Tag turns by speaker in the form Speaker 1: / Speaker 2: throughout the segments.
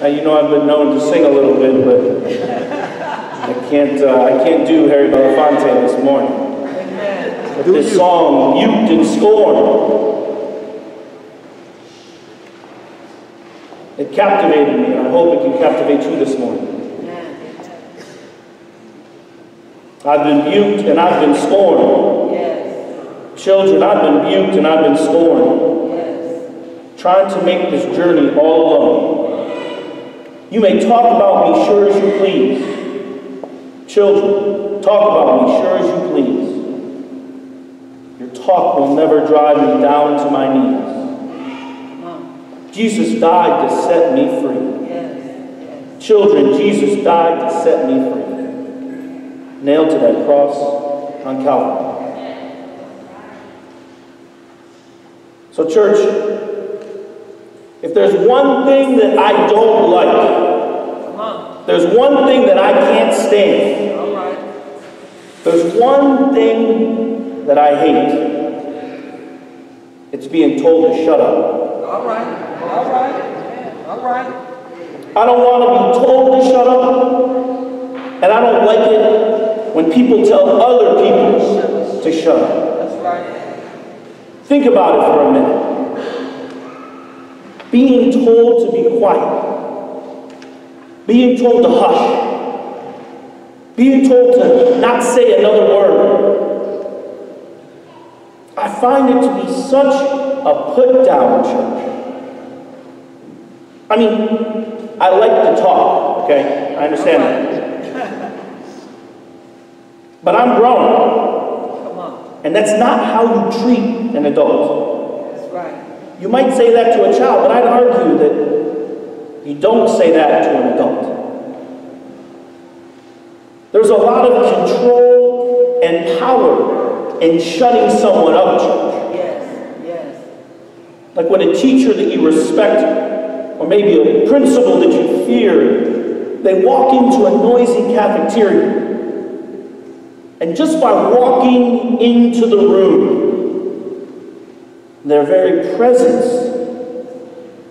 Speaker 1: Now, you know I've been known to sing a little bit, but I can't do Harry Belafonte this morning. But this song, Mute and Scorn, it captivated me, and I hope it can captivate you this morning. I've been mute and I've been scorned. Yes. Children, I've been mute and I've been scorned. Yes. Trying to make this journey all alone. You may talk about me sure as you please. Children, talk about me sure as you please. Your talk will never drive me down to my knees. Jesus died to set me free. Yes. Children, Jesus died to set me free. Nailed to that cross on Calvary. So church, if there's one thing that I don't like, there's one thing that I can't stand, there's one thing that I hate, it's being told to shut up.
Speaker 2: All right.
Speaker 1: I don't want to be told to shut up, and I don't like it when people tell other people to shut up.
Speaker 2: That's right.
Speaker 1: Think about it for a minute. Being told to be quiet. Being told to hush. Being told to not say another word. I find it to be such a put-down, church. I mean, I like to talk, okay? I understand that. But I'm grown.
Speaker 2: Come on.
Speaker 1: And that's not how you treat an adult.
Speaker 2: That's right.
Speaker 1: You might say that to a child, but I'd argue that you don't say that to an adult. There's a lot of control and power in shutting someone up, church.
Speaker 2: Yes.
Speaker 1: Like when a teacher that you respect, or maybe a principal that you fear, they walk into a noisy cafeteria. And just by walking into the room, their very presence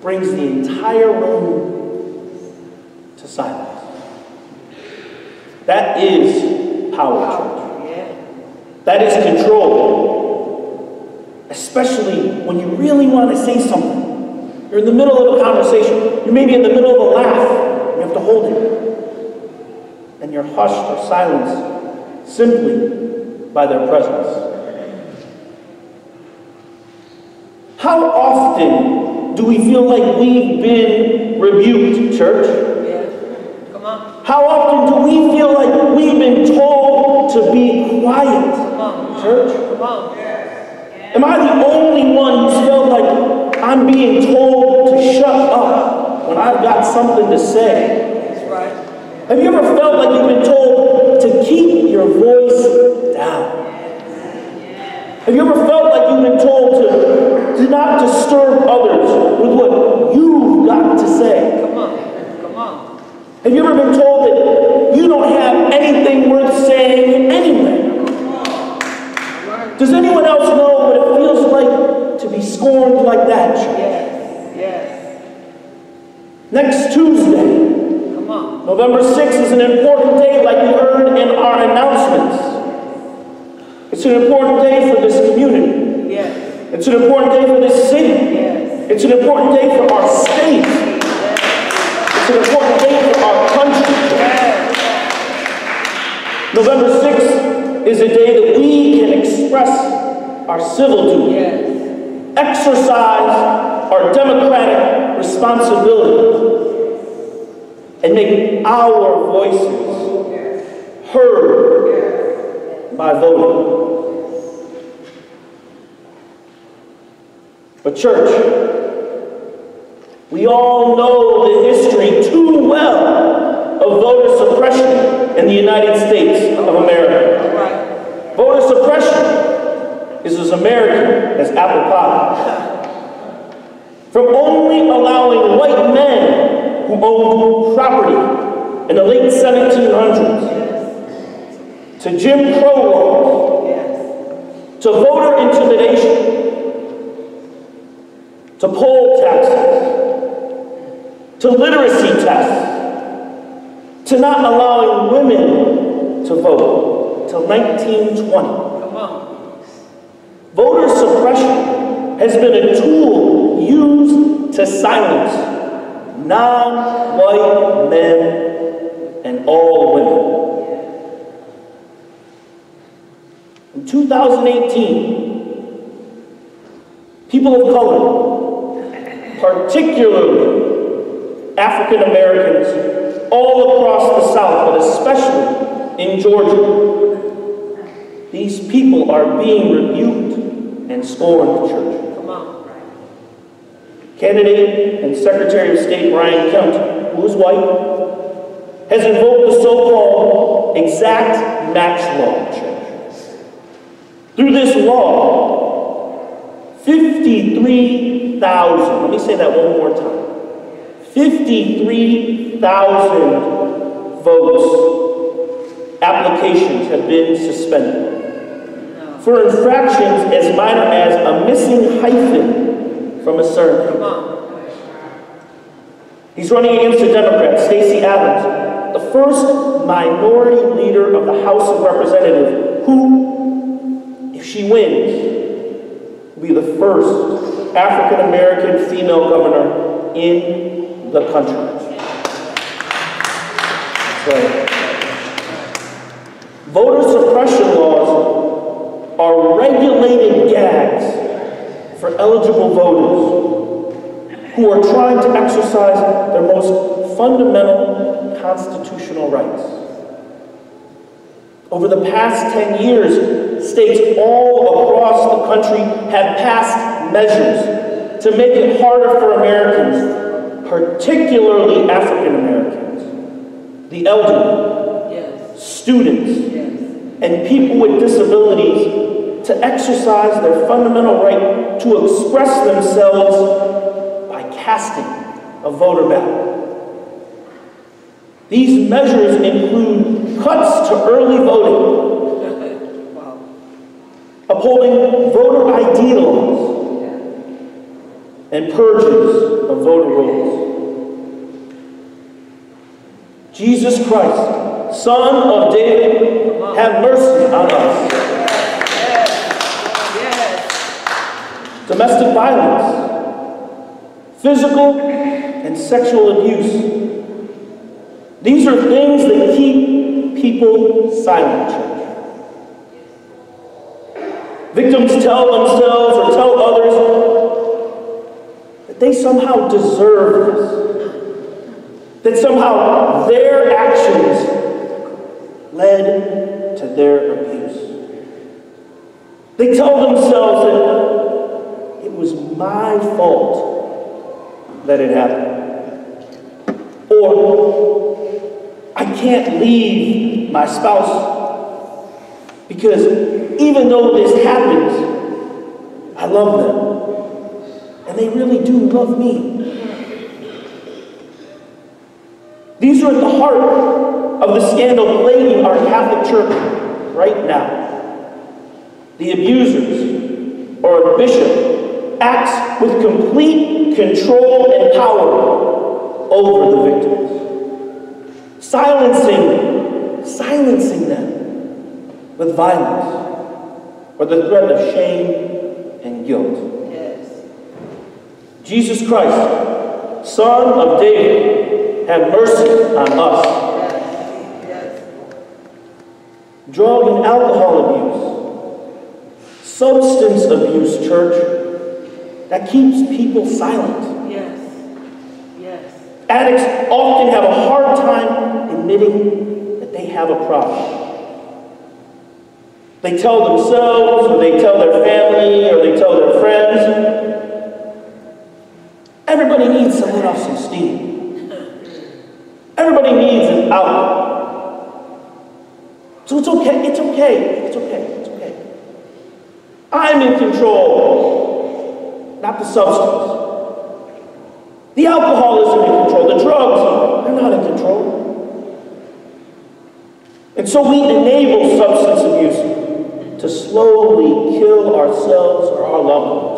Speaker 1: brings the entire room to silence. That is power, church. That is control. Especially when you really want to say something. You're in the middle of a conversation. You're maybe in the middle of a laugh. You have to hold it. And you're hushed or silenced simply by their presence. How often do we feel like we've been rebuked, church?
Speaker 2: Yeah. Come on.
Speaker 1: How often do we feel like we've been told to be quiet, church?
Speaker 2: Come on.
Speaker 1: Am I the only one who's felt like I'm being told to shut up when I've got something to say?
Speaker 2: That's right.
Speaker 1: Have you ever felt like you've been told to keep your voice down? Have you ever felt like you've been told to not disturb others with what you've got to say?
Speaker 2: Come on.
Speaker 1: Have you ever been told that you don't have anything worth saying anyway? Does anyone else know what it feels like to be scorned like that?
Speaker 2: Yes.
Speaker 1: Next Tuesday, November 6th is an important day, like we heard in our announcements. It's an important day for this community.
Speaker 2: Yes.
Speaker 1: It's an important day for this city.
Speaker 2: Yes.
Speaker 1: It's an important day for our state.
Speaker 2: Yes.
Speaker 1: It's an important day for our country.
Speaker 2: Yes.
Speaker 1: November 6th is a day that we can express our civil duty.
Speaker 2: Yes.
Speaker 1: Exercise our democratic responsibility. And make our voices heard by voting. But church, we all know the history too well of voter suppression in the United States of America. Voter suppression is as American as apple pie. From only allowing white men who owned property in the late 1700s, to Jim Crow laws, to voter intimidation, to poll taxes, to literacy tests, to not allowing women to vote till 1920.
Speaker 2: Come on.
Speaker 1: Voter suppression has been a tool used to silence non-white men and all women. In 2018, people of color, particularly African Americans all across the South, but especially in Georgia, these people are being rebuked and scorned, church.
Speaker 2: Come on.
Speaker 1: Candidate and Secretary of State Brian Kemp, who is white, has invoked the so-called exact match law, church. Through this law, 53,000, let me say that one more time, 53,000 votes, applications have been suspended for infractions as minor as a missing hyphen from a surname. He's running against a Democrat, Stacey Abrams, the first minority leader of the House of Representatives, who, if she wins, will be the first African-American female governor in the country. That's right. Voter suppression laws are regulated gags for eligible voters who are trying to exercise their most fundamental constitutional rights. Over the past 10 years, states all across the country have passed measures to make it harder for Americans, particularly African Americans, the elderly, students, and people with disabilities to exercise their fundamental right to express themselves by casting a voter ballot. These measures include cuts to early voting, upholding voter ID laws, and purges of voter rolls. Jesus Christ, Son of David, have mercy on us. Domestic violence, physical and sexual abuse. These are things that keep people silent, church. Victims tell themselves or tell others that they somehow deserve this, that somehow their actions led to their abuse. They tell themselves that it was my fault that it happened. Or, I can't leave my spouse because even though this happens, I love them. And they really do love me. These are at the heart of the scandal plaguing our Catholic Church right now. The abusers, or a bishop, acts with complete control and power over the victims, silencing them with violence or the threat of shame and guilt. Jesus Christ, Son of David, have mercy on us. Drug and alcohol abuse, substance abuse, church, that keeps people silent. Addicts often have a hard time admitting that they have a problem. They tell themselves, or they tell their family, or they tell their friends. Everybody needs to let off some steam. Everybody needs an outlet. So it's okay, it's okay, it's okay, it's okay. I'm in control, not the substance. The alcohol isn't in control. The drugs, they're not in control. And so we enable substance abuse to slowly kill ourselves or our loved ones.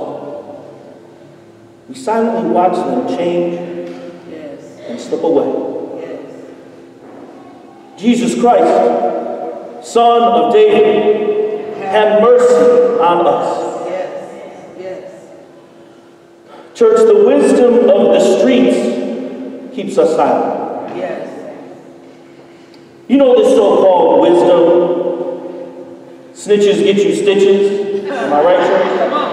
Speaker 1: We silently watch them change and slip away. Jesus Christ, Son of David, have mercy on us. Church, the wisdom of the streets keeps us silent. You know this so-called wisdom, snitches get you stitches. Am I right, church?
Speaker 2: Come on.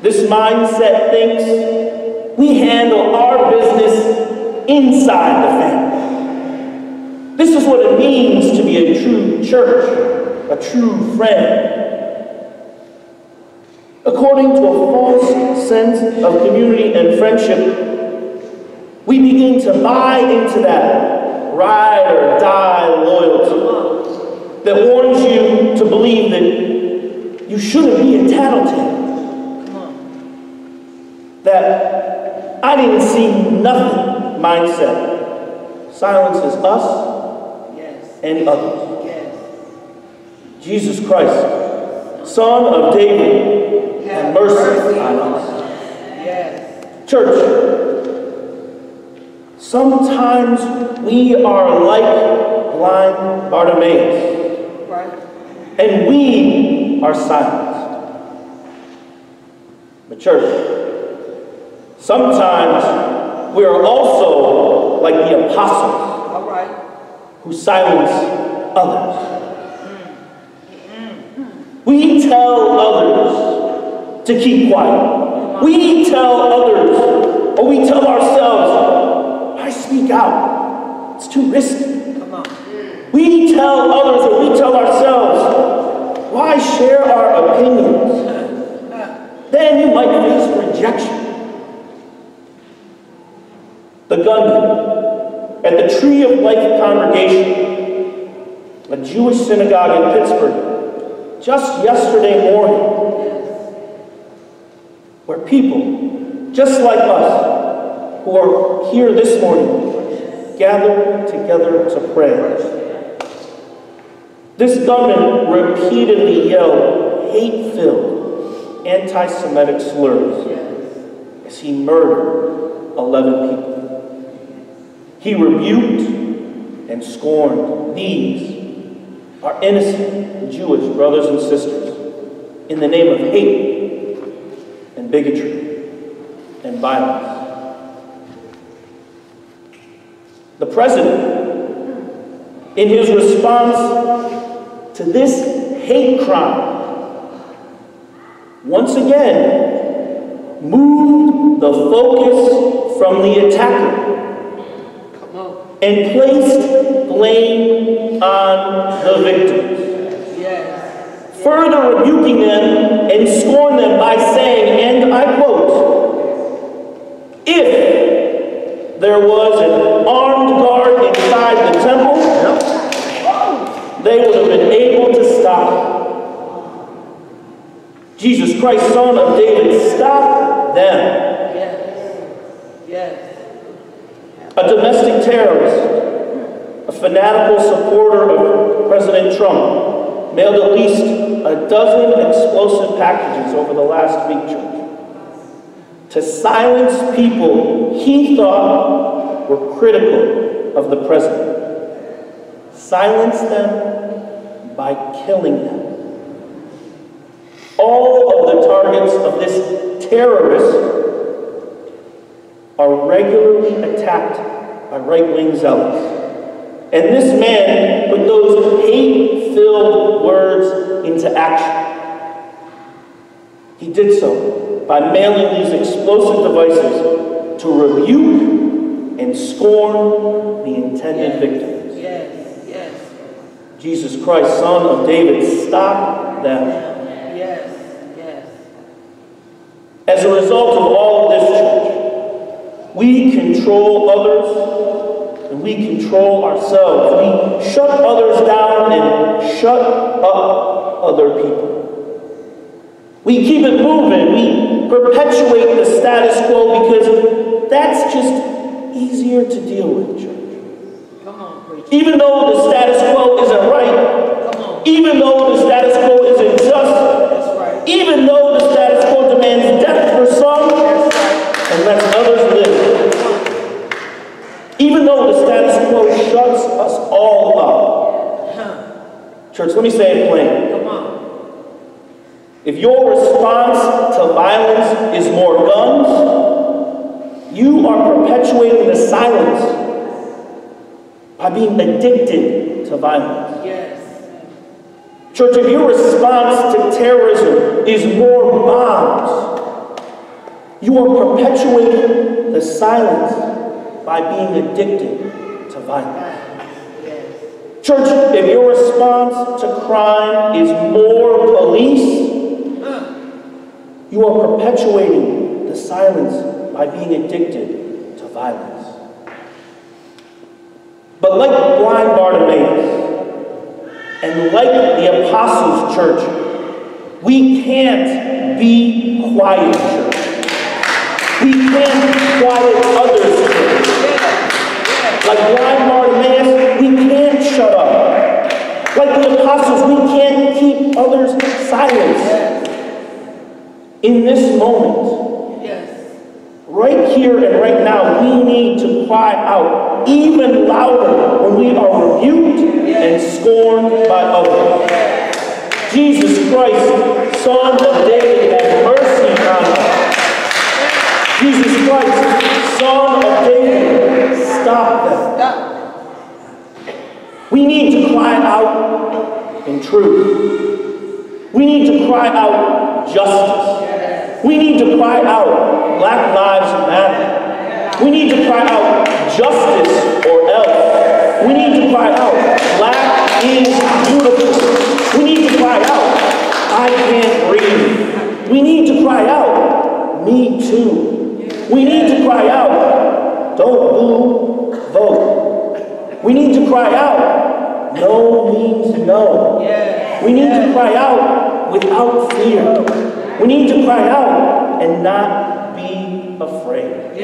Speaker 1: This mindset thinks we handle our business inside the family. This is what it means to be a true church, a true friend. According to a false sense of community and friendship, we begin to buy into that ride or die loyalty that warns you to believe that you shouldn't be a tattletale. That I didn't see nothing mindset silences us and others. Jesus Christ, Son of David, have mercy on us. Church, sometimes we are like blind Bartimaeus, and we are silenced. But church, sometimes we are also like the apostles, who silence others. We tell others to keep quiet. We tell others, or we tell ourselves, why speak out? It's too risky.
Speaker 2: Come on.
Speaker 1: We tell others, or we tell ourselves, why share our opinions? Then you might face rejection. The gunman at the Tree of Life congregation, a Jewish synagogue in Pittsburgh, just yesterday morning, where people, just like us, who are here this morning, gathered together to pray. This gunman repeatedly yelled hate-filled, anti-Semitic slurs as he murdered 11 people. He rebuked and scorned these, our innocent Jewish brothers and sisters, in the name of hate and bigotry and violence. The president, in his response to this hate crime, once again moved the focus from the attacker and placed blame on the victims. Further rebuking them and scorned them by saying, and I quote, if there was an armed guard inside the temple, they would have been able to stop it. Jesus Christ, Son of David, stop them. A domestic terrorist, a fanatical supporter of President Trump, mailed at least a dozen explosive packages over the last week, church, to silence people he thought were critical of the president. Silence them by killing them. All of the targets of this terrorist are regularly attacked by right-wing zealots. And this man put those hate-filled words into action. He did so by mailing these explosive devices to rebuke and scorn the intended victims. Jesus Christ, Son of David, stop them. As a result of all of this, church, we control others and we control ourselves. We shut others down and shut up other people. We keep it moving. We perpetuate the status quo because that's just easier to deal with, church.
Speaker 2: Come on, preacher.
Speaker 1: Even though the status quo isn't right, even though the status quo isn't just, even though the status quo demands death for some and lets others live. Church, let me say it plain.
Speaker 2: Come on.
Speaker 1: If your response to violence is more guns, you are perpetuating the silence by being addicted to violence.
Speaker 2: Yes.
Speaker 1: Church, if your response to terrorism is more bombs, you are perpetuating the silence by being addicted to violence. Church, if your response to crime is more police, you are perpetuating the silence by being addicted to violence. But like blind Bartimaeus, and like the Apostles' Church, we can't be quiet, church. We can't quiet others, church. Like blind Bartimaeus, we can't shut up. Like the Apostles, we can't keep others silent. In this moment, right here and right now, we need to cry out even louder when we are rebuked and scorned by others. Jesus Christ, Son of David, have mercy on us. Jesus Christ, Son of David, stop them. We need to cry out in truth. We need to cry out justice. We need to cry out Black Lives Matter. We need to cry out justice or else. We need to cry out Black is beautiful. We need to cry out I can't breathe. We need to cry out me too. We need to cry out don't boo, vote. We need to cry out no means no. We need to cry out without fear. We need to cry out and not be afraid.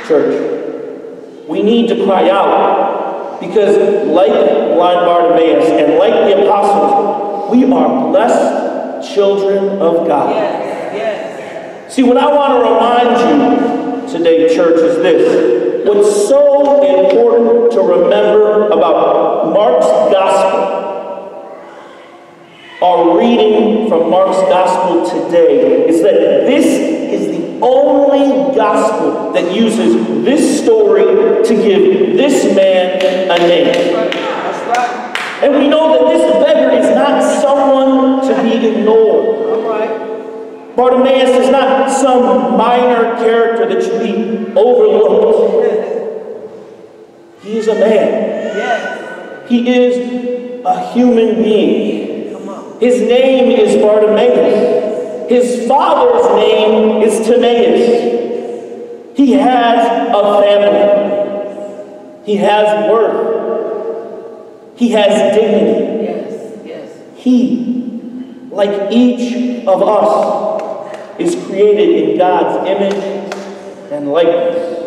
Speaker 1: Church, we need to cry out because like blind Bartimaeus and like the Apostles, we are blessed children of God. See, what I want to remind you today, church, is this. What's so important to remember about Mark's Gospel, our reading from Mark's Gospel today, is that this is the only Gospel that uses this story to give this man a name. And we know that this beggar is not someone to be ignored. Bartimaeus is not some minor character that should be overlooked. He is a man. He is a human being. His name is Bartimaeus. His father's name is Timaeus. He has a family. He has worth. He has dignity. He, like each of us, is created in God's image and likeness.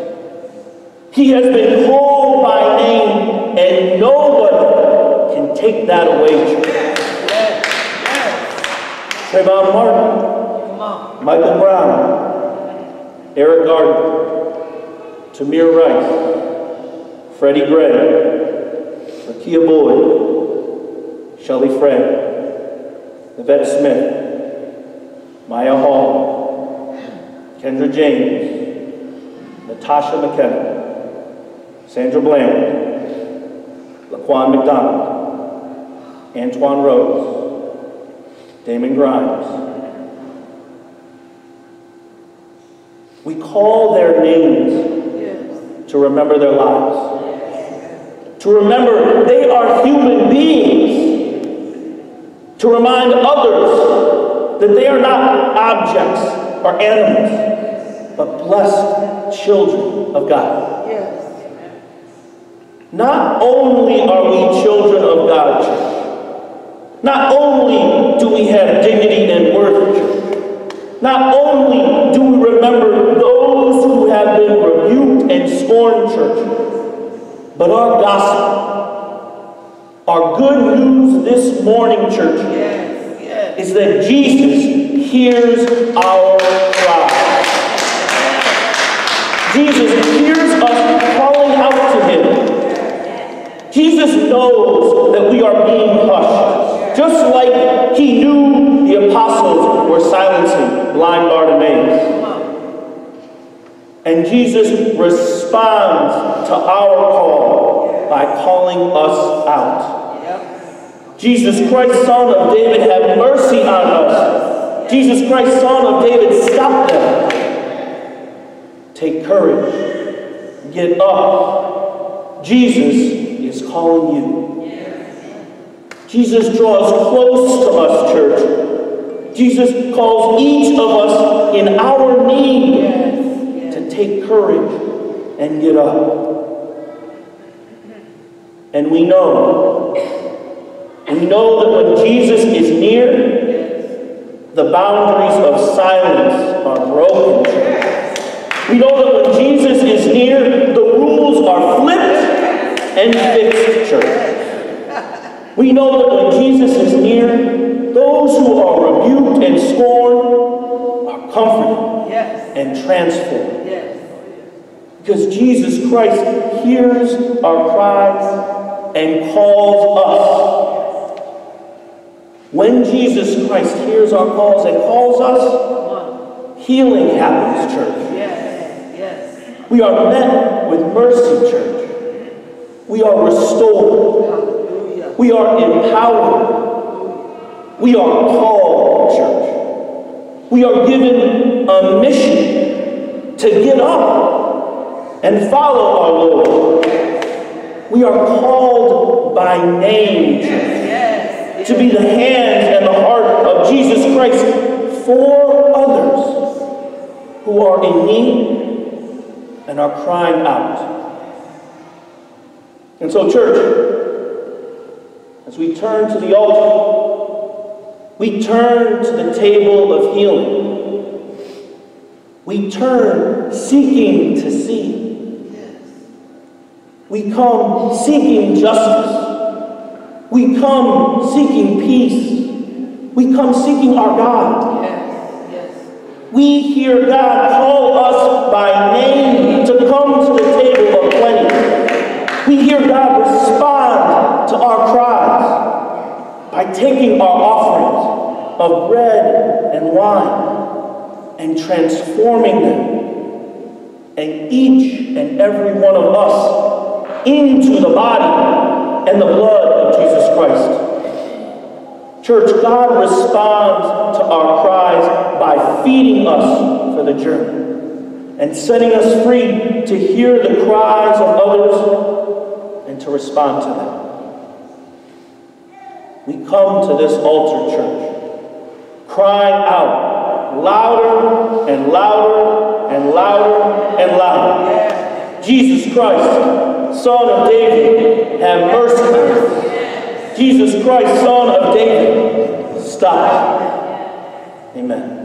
Speaker 1: He has been called by name, and nobody can take that away. Trayvon Martin, Michael Brown, Eric Gardner, Tamir Rice, Freddie Gray, Rakia Boyd, Shelley Fred, Yvette Smith, Maya Hall, Kendra James, Natasha McKenna, Sandra Bland, Laquan McDonald, Antoine Rose, Damon Grimes. We call their names to remember their lives. To remember they are human beings. To remind others that they are not objects or animals, but blessed children of God. Not only are we children of God, church. Not only do we have dignity and worth, church. Not only do we remember those who have been rebuked and scorned, church, but our gospel, our good news this morning, church, is that Jesus hears our cry. Jesus hears us calling out knows that we are being hushed, just like he knew the apostles were silencing blind Bartimaeus. And Jesus responds to our call by calling us out. Jesus Christ, Son of David, have mercy on us. Jesus Christ, Son of David, stop them. Take courage. Get up. Jesus is calling you. Jesus draws close to us, church. Jesus calls each of us in our need to take courage and get up. And we know that when Jesus is near, the boundaries of silence are broken. We know that when Jesus is near, the rules are flipped and fixed, church. We know that when Jesus is near, those who are rebuked and scorned are comforted and transformed. Because Jesus Christ hears our cries and calls us. When Jesus Christ hears our calls and calls us, healing happens, church. We are met with mercy, church. We are restored. We are empowered. We are called, church. We are given a mission to get up and follow our Lord. We are called by name, church, to be the hands and the heart of Jesus Christ for others who are in need and are crying out. And so, church, as we turn to the altar, we turn to the table of healing. We turn seeking to see. We come seeking justice. We come seeking peace. We come seeking our God. We hear God call us by name to come to the table of plenty. We hear God respond to our cries by taking our offerings of bread and wine and transforming them, and each and every one of us into the body and the blood of Jesus Christ. Church, God responds to our cries by feeding us for the journey and setting us free to hear the cries of others and to respond to them. We come to this altar, church, crying out louder and louder and louder and louder. Jesus Christ, Son of David, have mercy on us. Jesus Christ, Son of David, stop. Amen.